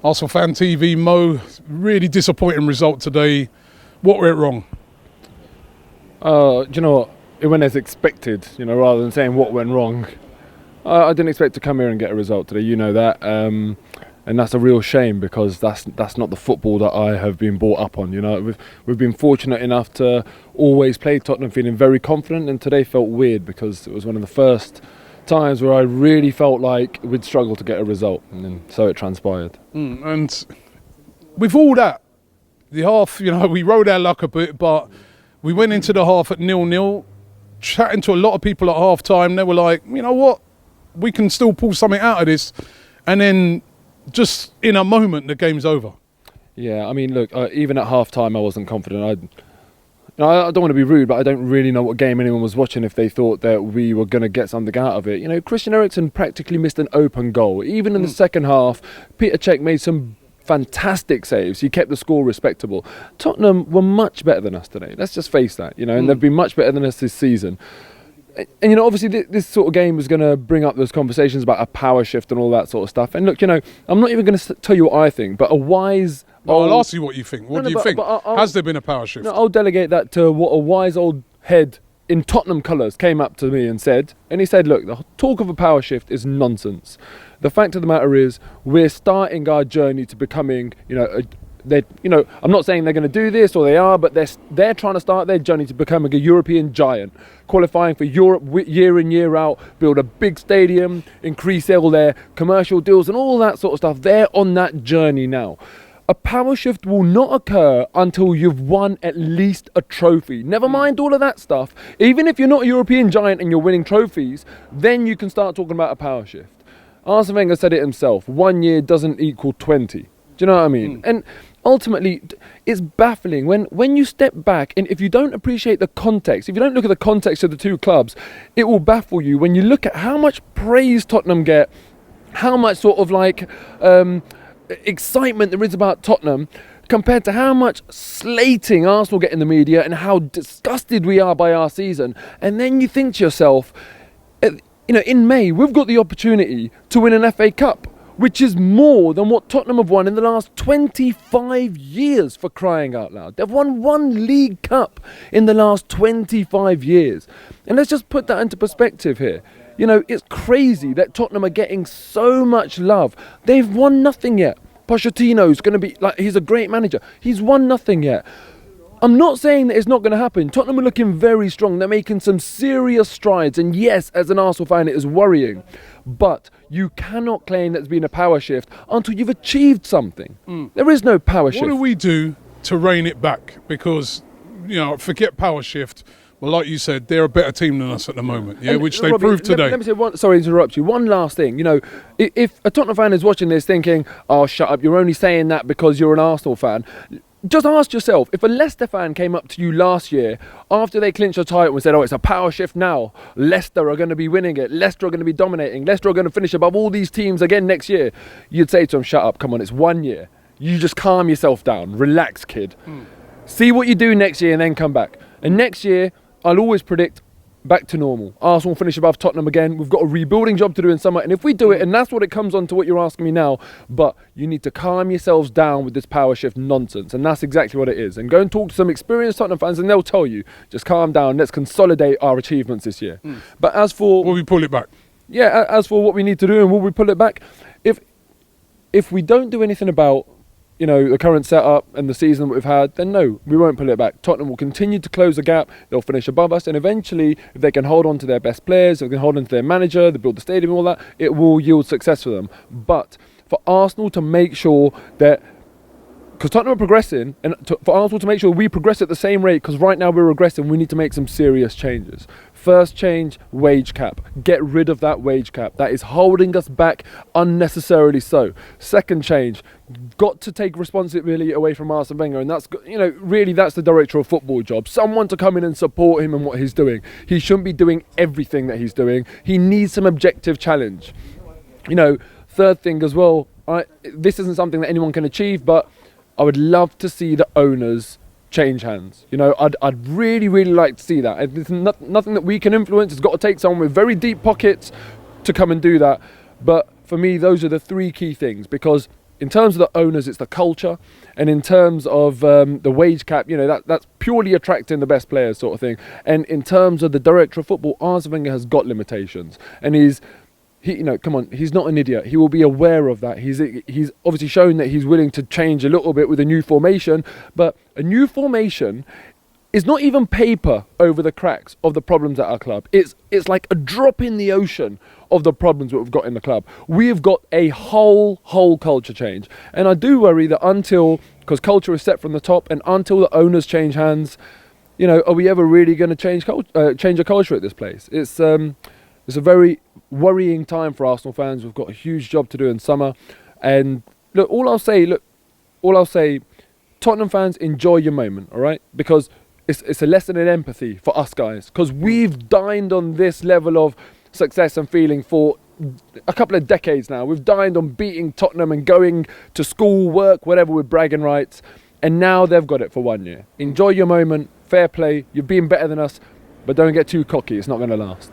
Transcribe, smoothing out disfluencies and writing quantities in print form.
ArsenalFanTV, Mo, really disappointing result today. What went wrong? Do you know what? It went as expected, rather than saying what went wrong. I didn't expect to come here and get a result today, that. And that's a real shame because that's not the football that I have been brought up on. We've been fortunate enough to always play Tottenham feeling very confident, and today felt weird because it was one of the first times where I really felt like we'd struggle to get a result, and so it transpired. And with all that, the half, we rode our luck a bit, but we went into the half at 0-0, chatting to a lot of people at half time. They were like, you know what, we can still pull something out of this. And then just in a moment, the game's over. Yeah, I mean, look, even at half time, I wasn't confident. I don't want to be rude, but I don't really know what game anyone was watching if they thought that we were going to get something out of it. Christian Eriksen practically missed an open goal. Even in the second half, Peter Cech made some fantastic saves. He kept the score respectable. Tottenham were much better than us today. Let's just face that, and they've been much better than us this season. And, obviously this sort of game is going to bring up those conversations about a power shift and all that sort of stuff. And look, I'm not even going to tell you what I think, but a wise... I'll ask you what you think. What do you think? Has there been a power shift? No, I'll delegate that to what a wise old head in Tottenham colours came up to me and said. And he said, look, the talk of a power shift is nonsense. The fact of the matter is we're starting our journey to becoming, I'm not saying they're going to do this or they are, but they're trying to start their journey to becoming a European giant, qualifying for Europe year in, year out, build a big stadium, increase all their commercial deals and all that sort of stuff. They're on that journey now. A power shift will not occur until you've won at least a trophy. Never mind all of that stuff. Even if you're not a European giant and you're winning trophies, then you can start talking about a power shift. Arsene Wenger said it himself, 1 year doesn't equal 20. Do you know what I mean? And ultimately, it's baffling when you step back and if you don't appreciate the context, if you don't look at the context of the two clubs, it will baffle you when you look at how much praise Tottenham get, how much sort of excitement there is about Tottenham compared to how much slating Arsenal get in the media and how disgusted we are by our season. And then you think to yourself, in May, we've got the opportunity to win an FA Cup, which is more than what Tottenham have won in the last 25 years, for crying out loud. They've won one League Cup in the last 25 years. And let's just put that into perspective here. It's crazy that Tottenham are getting so much love. They've won nothing yet. Pochettino's going to be, he's a great manager. He's won nothing yet. I'm not saying that it's not going to happen. Tottenham are looking very strong. They're making some serious strides. And yes, as an Arsenal fan, it is worrying. But you cannot claim that there's been a power shift until you've achieved something. There is no power shift. What do we do to rein it back? Because, forget power shift. Well, like you said, they're a better team than us at the moment, which they proved today. Let me say sorry to interrupt you. One last thing. If a Tottenham fan is watching this thinking, oh, shut up, you're only saying that because you're an Arsenal fan, just ask yourself, if a Leicester fan came up to you last year after they clinched a title and said, oh, it's a power shift now, Leicester are going to be winning it, Leicester are going to be dominating, Leicester are going to finish above all these teams again next year, you'd say to them, shut up, come on, it's 1 year. You just calm yourself down, relax, kid. See what you do next year and then come back. And next year, I'll always predict back to normal. Arsenal finish above Tottenham again. We've got a rebuilding job to do in summer. And if we do it, and that's what it comes on to what you're asking me now, but you need to calm yourselves down with this power shift nonsense. And that's exactly what it is. And go and talk to some experienced Tottenham fans and they'll tell you, just calm down. Let's consolidate our achievements this year. But as for... Will we pull it back? Yeah, as for what we need to do and will we pull it back? If we don't do anything about the current setup and the season that we've had, then no, we won't pull it back. Tottenham will continue to close the gap. They'll finish above us. And eventually, if they can hold on to their best players, if they can hold on to their manager, they build the stadium and all that, it will yield success for them. But for Arsenal to make sure that, because Tottenham are progressing, and for Arsenal to make sure we progress at the same rate, because right now we're regressing, we need to make some serious changes. First change, wage cap. Get rid of that wage cap. That is holding us back unnecessarily so. Second change, got to take responsibility away from Arsene Wenger, and that's, really that's the director of football job. Someone to come in and support him in what he's doing. He shouldn't be doing everything that he's doing. He needs some objective challenge. Third thing as well, this isn't something that anyone can achieve, but I would love to see the owners change hands. I'd really, really like to see that. It's nothing that we can influence. It's got to take someone with very deep pockets to come and do that. But for me, those are the three key things, because in terms of the owners, it's the culture, and in terms of the wage cap, that's purely attracting the best players, sort of thing. And in terms of the director of football, Arsene Wenger has got limitations, and he's not an idiot. He will be aware of that. He's obviously shown that he's willing to change a little bit with a new formation, but a new formation is not even paper over the cracks of the problems at our club. It's like a drop in the ocean of the problems that we've got in the club. We've got a whole culture change. And I do worry that because culture is set from the top, and until the owners change hands, are we ever really going to change a culture at this place? It's a very worrying time for Arsenal fans. We've got a huge job to do in summer. And all I'll say, Tottenham fans, enjoy your moment, all right? Because it's a lesson in empathy for us guys, because we've dined on this level of success and feeling for a couple of decades now. We've dined on beating Tottenham and going to school, work, whatever, with bragging rights, and now they've got it for 1 year. Enjoy your moment, fair play, you're being better than us, but don't get too cocky, it's not going to last.